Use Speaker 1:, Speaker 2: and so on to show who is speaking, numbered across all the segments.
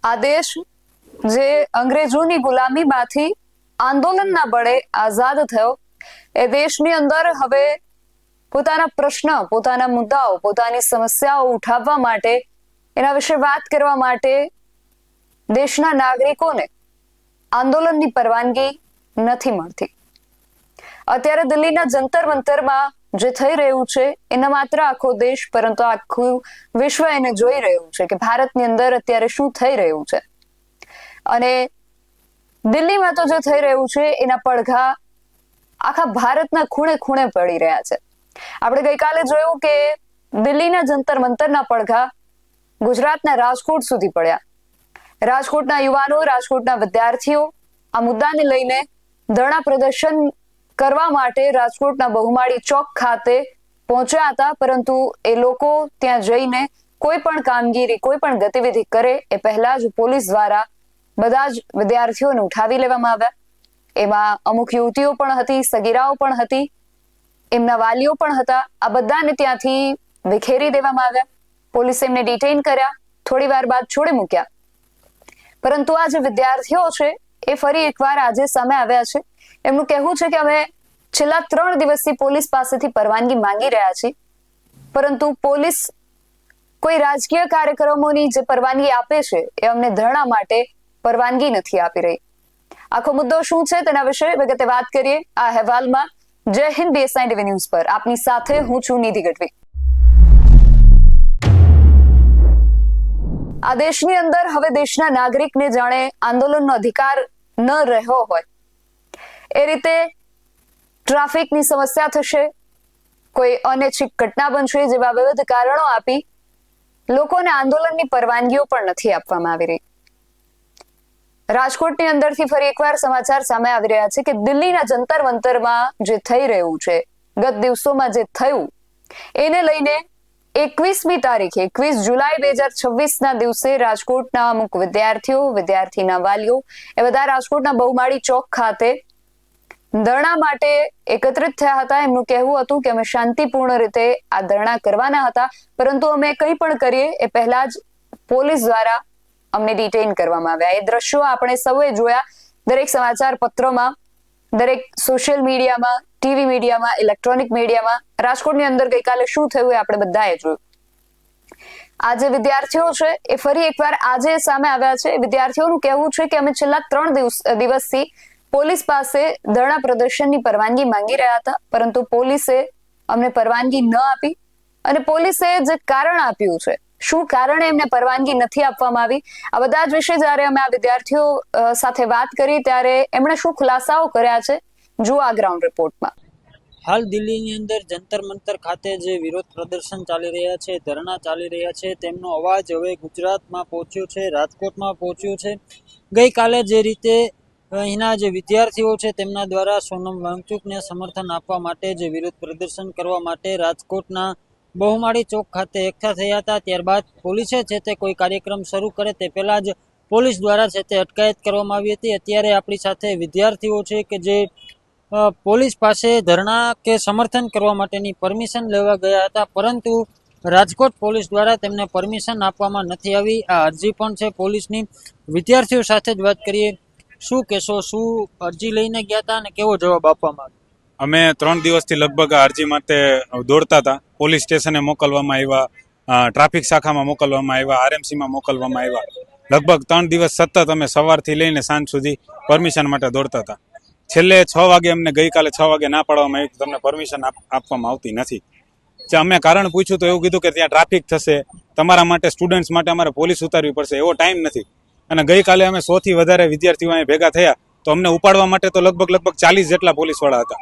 Speaker 1: આ દેશ જે અંગ્રેજોની ગુલામીમાંથી આંદોલનના બળે આઝાદ થયો, એ દેશની અંદર હવે પોતાના પ્રશ્ન, પોતાના મુદ્દાઓ, પોતાની સમસ્યાઓ ઉઠાવવા માટે, એના વિશે વાત કરવા માટે દેશના નાગરિકોને આંદોલનની પરવાનગી નથી મળતી. અત્યારે દિલ્હીના જંતર મંતરમાં જે થઈ રહ્યું છે, એના માત્ર આખો દેશ પરંતુ આખું વિશ્વ એને જોઈ રહ્યું છે કે ભારતની અંદર અત્યારે શું થઈ રહ્યું છે. અને દિલ્હીમાં તો જે થઈ રહ્યું છે એના પડઘા આખા ભારતના ખૂણે ખૂણે પડી રહ્યા છે. આપણે ગઈકાલે જોયું કે દિલ્હીના જંતર મંતરના પડઘા ગુજરાતના રાજકોટ સુધી પડ્યા. રાજકોટના યુવાનો, રાજકોટના વિદ્યાર્થીઓ આ મુદ્દાને લઈને ધરણા પ્રદર્શન કરવા માટે રાજકોટના બહુમાળી ચોક ખાતે પહોંચ્યા હતા, પરંતુ એ લોકો ત્યાં જઈને કોઈ પણ કામગીરી, કોઈ પણ ગતિવિધિ કરે એ પહેલા જ પોલીસ દ્વારા બધા જ વિદ્યાર્થીઓને ઉઠાવી લેવામાં આવ્યા. એમાં અમુક યુવતીઓ પણ હતી, સગીરાઓ પણ હતી, એમના વાલીઓ પણ હતા. આ બધાને ત્યાંથી વિખેરી દેવામાં આવ્યા. પોલીસે એમને ડિટેઇન કર્યા, થોડી વાર બાદ છોડી મૂક્યા. પરંતુ આ જે વિદ્યાર્થીઓ છે એ ફરી એકવાર આજે સામે આવ્યા છે. એમનું કહેવું છે કે અમે છેલ્લા 3 દિવસથી પોલીસ પાસેથી પરવાનગી માંગી રહ્યા છીએ, પરંતુ પોલીસ કોઈ રાજકીય કાર્યક્રમોની જે પરવાનગી આપે છે એ અમને ધરણા માટે પરવાનગી નથી આપી રહી. આખો મુદ્દો શું છે તેના વિશે વિગતે વાત કરીએ આ અહેવાલમાં. જય હિન્દ, BSI TV ન્યૂઝ પર આપની સાથે હું છું નિધિ ગઢવી. આ દેશની અંદર હવે દેશના નાગરિકને જાણે આંદોલનનો અધિકાર ન રહ્યો હોય એ રીતે ટ્રાફિકની સમસ્યા થશે, કોઈ અનૈચ્છિક ઘટના બનશે, જેવા વિવિધ કારણો આપી લોકોને આંદોલનની પરવાનગીઓ પણ નથી આપવામાં આવી રહી. રાજકોટની અંદરથી ફરી એકવાર સમાચાર સામે આવી રહ્યા છે કે દિલ્હીના જંતર મંતરમાં જે થઈ રહ્યું છે, ગત દિવસોમાં જે થયું, એને લઈને 21મી તારીખે 21 જુલાઈ 2026 ના દિવસે રાજકોટના અમુક વિદ્યાર્થીઓ, વિદ્યાર્થીના વાલીઓ એ બધા રાજકોટના બહુમાળી ચોક ખાતે ધરણા માટે એકત્રિત થયા હતા. એમનું કહેવું હતું કે અમે શાંતિપૂર્ણ રીતે આ ધરણા કરવાના હતા, પરંતુ અમે કંઈ પણ કરીએ એ પહેલા જ પોલીસ દ્વારા અમને ડિટેઇન કરવામાં આવ્યા. એ દ્રશ્યો આપણે સૌએ જોયા, દરેક સમાચાર પત્રોમાં, દરેક સોશિયલ મીડિયામાં, ટીવી મીડિયામાં, ઇલેક્ટ્રોનિક મીડિયામાં. રાજકોટની અંદર ગઈકાલે શું થયું એ આપણે બધાએ જોયું. આજે વિદ્યાર્થીઓ છે એ ફરી એકવાર આજે સામે આવ્યા છે. વિદ્યાર્થીઓનું કહેવું છે કે અમે છેલ્લા 3 દિવસથી પોલીસ પાસે ધરણા પ્રદર્શનની પરવાનગી માંગી રહ્યા હતા, પરંતુ પોલીસે અમને પરવાનગી ન આપી. અને પોલીસે જે કારણ આપ્યું છે, શું કારણે એમને પરવાનગી નથી આપવામાં આવી, આ બધા જ વિશે જ્યારે અમે આ વિદ્યાર્થીઓ સાથે વાત કરી ત્યારે એમણે શું ખુલાસાઓ કર્યા છે, જુઓ આ ગ્રાઉન્ડ રિપોર્ટમાં.
Speaker 2: હાલ દિલ્હીની અંદર જંતર મંતર ખાતે જે વિરોધ પ્રદર્શન ચાલી રહ્યા છે, ધરણા ચાલી રહ્યા છે, તેમનો અવાજ હવે ગુજરાતમાં પહોંચ્યો છે, રાજકોટમાં પહોંચ્યો છે. ગઈકાલે જે રીતે અહીંના જે વિદ્યાર્થીઓ છે તેમના દ્વારા સોનમ વાંગચુકને સમર્થન આપવા માટે જે વિરોધ પ્રદર્શન કરવા માટે રાજકોટના બહુમાળી ચોક ખાતે એકઠા થયા હતા, ત્યારબાદ પોલીસે છે તે કોઈ કાર્યક્રમ શરૂ કરે તે પહેલા જ પોલીસ દ્વારા છે તે અટકાયત કરવામાં આવી હતી. અત્યારે આપણી સાથે વિદ્યાર્થીઓ છે કે જે પોલીસ પાસે ધરણા કે સમર્થન કરવા માટેની પરમિશન લેવા ગયા હતા, પરંતુ રાજકોટ પોલીસ દ્વારા તેમને પરમિશન આપવામાં નથી આવી. આ અરજી પણ છે પોલીસની. વિદ્યાર્થીઓ સાથે જ વાત કરીએ. શું કહેશો, શું અરજી લઈને ગયા હતા અને કેવો જવાબ આપવામાં આવ્યો?
Speaker 3: અમે 3 દિવસથી લગભગ આ અરજી માટે દોડતા હતા. પોલીસ સ્ટેશને મોકલવામાં આવ્યા, ટ્રાફિક શાખામાં મોકલવામાં આવ્યા, RMCમાં મોકલવામાં આવ્યા. લગભગ 3 દિવસ સતત અમે સવારથી લઈને સાંજ સુધી પરમિશન માટે દોડતા હતા. છેલ્લે 6 વાગે અમને ગઈકાલે 6 વાગે ના પાડવામાં આવ્યું, તમને પરમિશન આપવામાં આવતી નથી. અમે કારણ પૂછ્યું તો એવું કીધું કે ત્યાં ટ્રાફિક થશે, તમારા માટે, સ્ટુડન્ટ્સ માટે અમારે પોલીસ ઉતારવી પડશે, એવો ટાઈમ નથી. અને ગઈકાલે અમે 100થી વધારે વિદ્યાર્થીઓ અહીં ભેગા થયા તો અમને ઉપાડવા માટે તો લગભગ 40 જેટલા પોલીસવાળા હતા.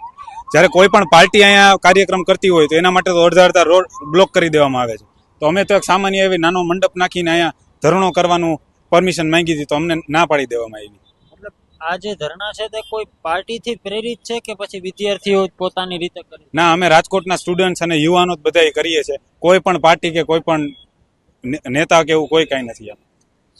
Speaker 3: જ્યારે કોઈ પણ પાર્ટી અહીંયા કાર્યક્રમ કરતી હોય તો એના માટે તો અડધા રોડ બ્લોક કરી દેવામાં આવે છે. તો અમે તો એક સામાન્ય એવી નાનો મંડપ નાખીને અહીંયા ધરણો કરવાનું પરમિશન માંગી હતી, તો અમને ના પાડી દેવામાં આવી.
Speaker 2: મતલબ આ જે ધરણા છે તે કોઈ પાર્ટીથી પ્રેરિત છે કે પછી વિદ્યાર્થીઓ પોતાની રીતે કરે?
Speaker 3: ના, અમે રાજકોટના સ્ટુડન્ટ્સ અને યુવાનો જ બધા કરીએ છીએ. કોઈ પણ પાર્ટી કે કોઈ પણ નેતા કે એવું કોઈ કાંઈ નથી.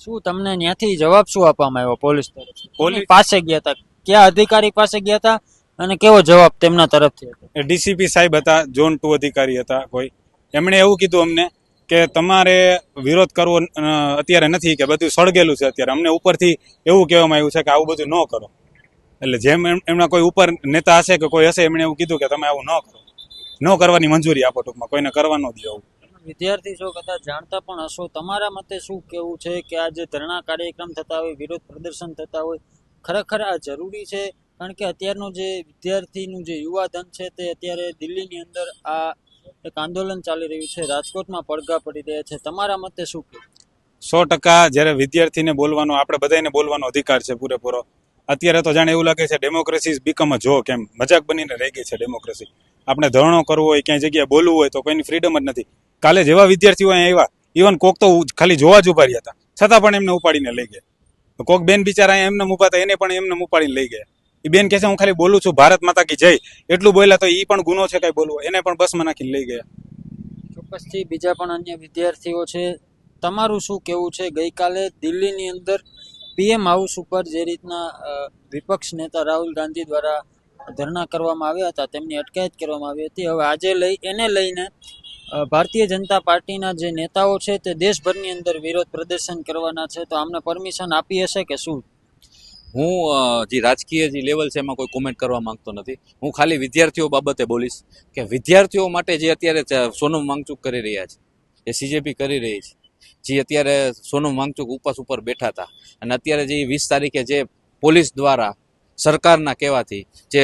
Speaker 2: શું તમને ત્યાંથી જવાબ શું આપવામાં આવ્યો પોલીસ તરફથી?
Speaker 3: પોલીસ
Speaker 2: પાસે ગયા હતા, કયા અધિકારી પાસે ગયા હતા અને કેવો જવાબ તેમના તરફથી હતો?
Speaker 3: DCP સાહેબ હતા, ઝોન 2 અધિકારી હતા કોઈ. એમણે એવું કીધું અમને કે તમારે વિરોધ કરવો અત્યારે નથી, કે બધું સળગેલું છે અત્યારે. અમને ઉપરથી એવું કહેવામાં આવ્યું છે કે આવું બધું ન કરો. એટલે જેમ એમના કોઈ ઉપર નેતા હશે કે કોઈ હશે, એમણે એવું કીધું કે તમે આવું ન કરો, ન કરવાની મંજૂરી આપો, ટૂંકમાં કોઈને કરવા ન દો આવું.
Speaker 2: વિદ્યાર્થી છો, કદાચ જાણતા પણ હશો, તમારા મતે શું કેવું છે કે આ જે ધરણા કાર્યક્રમ થતા હોય, વિરોધ પ્રદર્શન થતા હોય, ખરેખર આ જરૂરી છે? કારણ કે અત્યારનું જે વિદ્યાર્થીનું જે યુવાધન છે તે અત્યારે દિલ્હીની અંદર આ એક આંદોલન ચાલી રહ્યું છે, રાજકોટમાં પડઘા પડી રહ્યા છે. તમારા મતે શું કેવું?
Speaker 3: 100% જ્યારે વિદ્યાર્થીને બોલવાનો, આપણે બધાને બોલવાનો અધિકાર છે પૂરેપૂરો. અત્યારે તો જાણે એવું લાગે છે democracy is become a joke, એમ મજાક બનીને રહી ગઈ છે ડેમોક્રેસી. આપણે ધરણો કરવો હોય, ક્યાંય જગ્યાએ બોલવું હોય તો કોઈની ફ્રીડમ જ નથી. કાલે જેવા વિદ્યાર્થીઓ અહીંયા આવ્યા, ઇવન કોક તો ખાલી જોવા જ ઉભા રહ્યા હતા, છતાં પણ એમને ઉપાડીને લઈ ગયા. કોક બેન બિચારા એમને ઉભા હતા, એને પણ એમને ઉપાડીને લઈ ગયા. એ બેન કહે છે હું ખાલી બોલું છું ભારત માતા કી જય, એટલું બોલ્યા તો એ પણ ગુનો છે કઈ બોલવું, એને પણ બસમાં નાખીને લઈ ગયા.
Speaker 2: ચોક્કસથી બીજા પણ અન્ય વિદ્યાર્થીઓ છે. તમારું શું કેવું છે? ગઈકાલે દિલ્હીની અંદર પીએમ હાઉસ ઉપર જે રીતના વિપક્ષ નેતા રાહુલ ગાંધી દ્વારા ધરણા કરવામાં આવ્યા હતા, તેમની અટકાયત કરવામાં આવી હતી. હવે આજે એને લઈને ભારતીય જનતા પાર્ટીના જે નેતાઓ છે તે દેશભરની અંદર વિરોધ પ્રદર્શન કરવાના છે, તો આમને પરમિશન આપી હશે કે શું?
Speaker 4: હું જે રાજકીય જે લેવલ છે એમાં કોઈ કોમેન્ટ કરવા માંગતો નથી. હું ખાલી વિદ્યાર્થીઓ બાબતે બોલીશ કે વિદ્યાર્થીઓ માટે જે અત્યારે સોનમ વાંગચુક કરી રહ્યા છે, જે સીજેપી કરી રહી છે, જે અત્યારે સોનમ વાંગચુક ઉપવાસ ઉપર બેઠા હતા, અને અત્યારે જે 20 તારીખે જે પોલીસ દ્વારા સરકારના કહેવાથી જે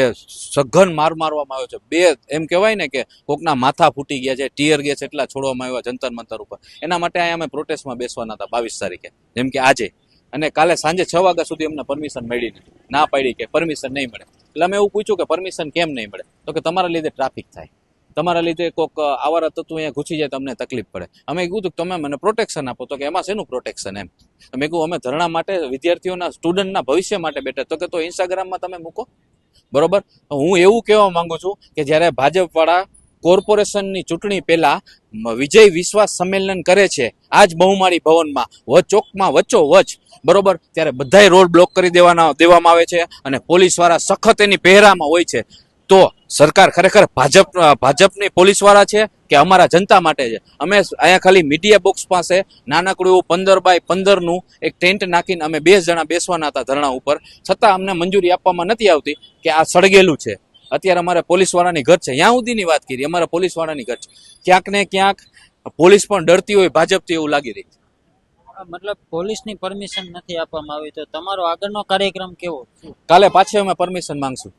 Speaker 4: સઘન માર મારવામાં આવ્યો છે, એમ કહેવાય ને કે કોકના માથા ફૂટી ગયા છે, ટીયર ગેસ એટલા છોડવામાં આવ્યા જંતર મંતર ઉપર. એના માટે અહીંયા અમે પ્રોટેસ્ટમાં બેસવાના હતા 22 તારીખે, જેમ કે આજે. અને કાલે સાંજે 6 વાગ્યા સુધી અમને પરમિશન મળી નથી, ના પાડી કે પરમિશન નહીં મળે. એટલે અમે એવું પૂછ્યું કે પરમિશન કેમ નહીં મળે? તો કે તમારા લીધે ટ્રાફિક થાય, તમારા લીધે કોઈક આવારા તત્વો અહીંયા ઘૂસી જાય, તમને તકલીફ પડે. અમે કીધું તમે મને પ્રોટેક્શન આપો. તો કે એમાં શેનું પ્રોટેક્શન એમ? અમે કહ્યું અમે ધરણા માટે વિદ્યાર્થીઓના સ્ટુડન્ટના ભવિષ્ય માટે બેઠા. તો કે તો ઇન્સ્ટાગ્રામમાં તમે મૂકો. બરોબર, હું એવું કહેવા માંગુ છું કે જ્યારે ભાજપવાળા કોર્પોરેશનની ચૂંટણી પહેલા વિજય વિશ્વાસ સંમેલન કરે છે આજ બહુમાળી ભવનમાં ચોકમાં વચ્ચોવચ, બરોબર, ત્યારે બધાય રોડ બ્લોક કરી દેવામાં આવે છે અને પોલીસવાળા સખત એની પહેરામાં હોય છે. તો સરકાર ખરેખર ભાજપની પોલીસવાળા છે કે અમારા જનતા માટે છે? અમે અહીંયા ખાલી મીડિયા બોક્સ પાસે નાનકડું એવું 15 બાય 15નું એક ટેન્ટ નાખીને અમે 2 જણા બેસવાના હતા ધરણા ઉપર, છતાં અમને મંજૂરી આપવામાં નથી આવતી કે આ સળગેલું છે. અત્યારે અમારે પોલીસવાળાની ઘર છે, ત્યાં સુધીની વાત કરી, અમારા પોલીસવાળાની ઘર છે. ક્યાંક ને ક્યાંક પોલીસ પણ ડરતી હોય ભાજપથી એવું લાગી રહી છે.
Speaker 2: મતલબ પોલીસની પરમિશન નથી આપવામાં આવી, તો તમારો આગળનો કાર્યક્રમ કેવો?
Speaker 4: કાલે પાછી અમે પરમિશન માંગશું,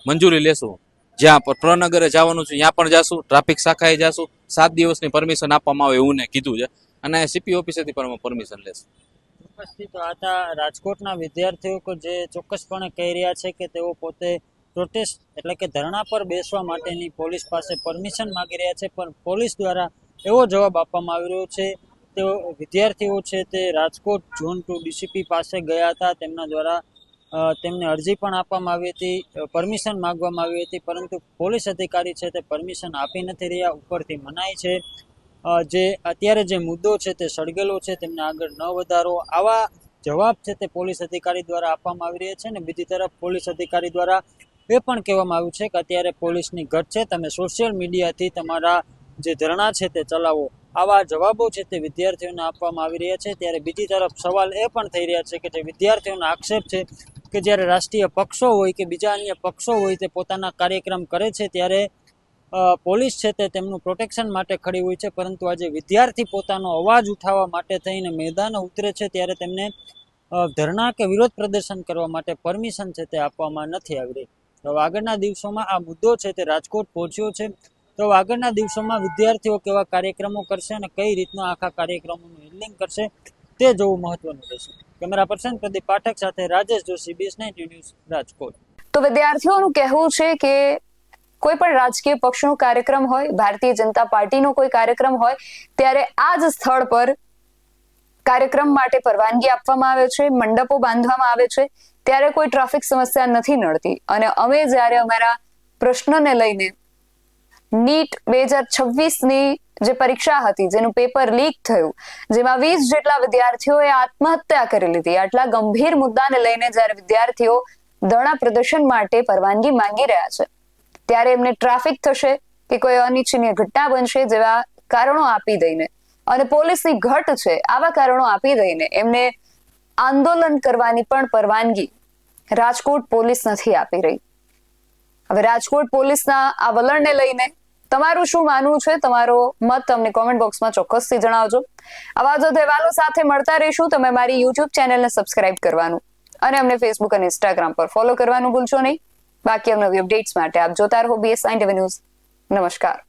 Speaker 4: મંજૂરી લેશું. જ્યાં પ્રનગરે જવાનું છે ત્યાં પણ જાશું, ટ્રાફિક શાખાએ જાશું. 7 દિવસની પરમિશન આપવામાં આવે એવું ને કીધું છે, અને સીપી ઓફિસેથી પણ અમે પરમિશન લેશું.
Speaker 2: ચોક્કસથી તો આ રાજકોટના વિદ્યાર્થીઓ જે ચોક્કસપણે કહી રહ્યા છે કે તેઓ પોતે પ્રોટેસ્ટ એટલે કે ધરણા પર બેસવા માટેની પોલીસ પાસે પરમિશન માંગી રહ્યા છે, પણ પોલીસ દ્વારા એવો જવાબ આપવામાં આવી રહ્યો છે. તેઓ વિદ્યાર્થીઓ છે તે રાજકોટ ઝોન 2 ડીસીપી પાસે ગયા હતા, તેમના દ્વારા તેમને અરજી પણ આપવામાં આવી હતી, પરમિશન માંગવામાં આવી હતી, પરંતુ પોલીસ અધિકારી છે તે પરમિશન આપી નથી રહ્યા, ઉપરથી મનાઈ છે. જે અત્યારે જે મુદ્દો છે તે સળગેલો છે, તેમને આગળ ન વધારો, આવા જવાબ છે તે પોલીસ અધિકારી દ્વારા આપવામાં આવી રહ્યા છે. અને બીજી તરફ પોલીસ અધિકારી દ્વારા એ પણ કહેવામાં આવ્યું છે કે અત્યારે પોલીસની ઘટ છે, તમે સોશિયલ મીડિયાથી તમારા જે ધરણા છે તે ચલાવો. આવા જવાબો છે તે વિદ્યાર્થીઓને આપવામાં આવી રહ્યા છે. ત્યારે બીજી તરફ સવાલ એ પણ થઈ રહ્યા છે કે જે વિદ્યાર્થીઓનો આક્ષેપ છે કે જ્યારે રાષ્ટ્રીય પક્ષો હોય કે બીજા અન્ય પક્ષો હોય તે પોતાના કાર્યક્રમ કરે છે ત્યારે પોલીસ છે તે તેમનું પ્રોટેક્શન માટે ખડી હોય છે, પરંતુ આજે વિદ્યાર્થી પોતાનો અવાજ ઉઠાવવા માટે થઈને મેદાને ઉતરે છે ત્યારે તેમને ધરણા કે વિરોધ પ્રદર્શન કરવા માટે પરમિશન છે તે આપવામાં નથી આવી રહી. તો આગળના દિવસોમાં આ મુદ્દો છે તે રાજકોટ પહોંચ્યો છે, તો આગળના દિવસોમાં વિદ્યાર્થીઓ કેવા કાર્યક્રમો કરશે અને કઈ રીતના આખા કાર્યક્રમોનું હેન્ડલિંગ કરશે તે જોવું મહત્વનું રહેશે. કેમેરા પર્સન પ્રદીપ પાઠક સાથે રાજેશ જોશી, BS9 ન્યૂઝ, રાજકોટ.
Speaker 1: તો વિદ્યાર્થીઓનું કહેવું છે કે કોઈ પણ રાજકીય પક્ષનો કાર્યક્રમ હોય, ભારતીય જનતા પાર્ટીનો કોઈ કાર્યક્રમ હોય, ત્યારે આ જ સ્થળ પર કાર્યક્રમ માટે પરવાનગી આપવામાં આવે છે, મંડપો બાંધવામાં આવે છે, ત્યારે કોઈ ટ્રાફિક સમસ્યા નથી નડતી. અને અમે જ્યારે અમારા પ્રશ્નને લઈને નીટ 2026ની જે પરીક્ષા હતી, જેનું પેપર લીક થયું, જેમાં 20 જેટલા વિદ્યાર્થીઓએ આત્મહત્યા કરી લીધી, આટલા ગંભીર મુદ્દાને લઈને જ્યારે વિદ્યાર્થીઓ ધરણા પ્રદર્શન માટે પરવાનગી માંગી રહ્યા છે, ત્યારે એમને ટ્રાફિક થશે કે કોઈ અનિચ્છનીય ઘટના બનશે જેવા કારણો આપી દઈને અને પોલીસની ઘટ છે આવા કારણો આપી દઈને એમને આંદોલન કરવાની પણ પરવાનગી રાજકોટ પોલીસ નથી આપી રહી. હવે રાજકોટ પોલીસના આ વલણને લઈને તમારું શું માનવું છે? તમારો મત અમને કોમેન્ટ બોક્સમાં ચોક્કસથી જણાવજો. આવા જ અહેવાલો સાથે મળતા રહીશું. તમે મારી યુટ્યુબ ચેનલને સબસ્ક્રાઇબ કરવાનું અને અમને ફેસબુક અને ઇન્સ્ટાગ્રામ પર ફોલો કરવાનું ભૂલશો નહીં. બાકી નવી અપડેટ્સ માટે આપ જોતા રહો BS9 ન્યૂઝ. નમસ્કાર.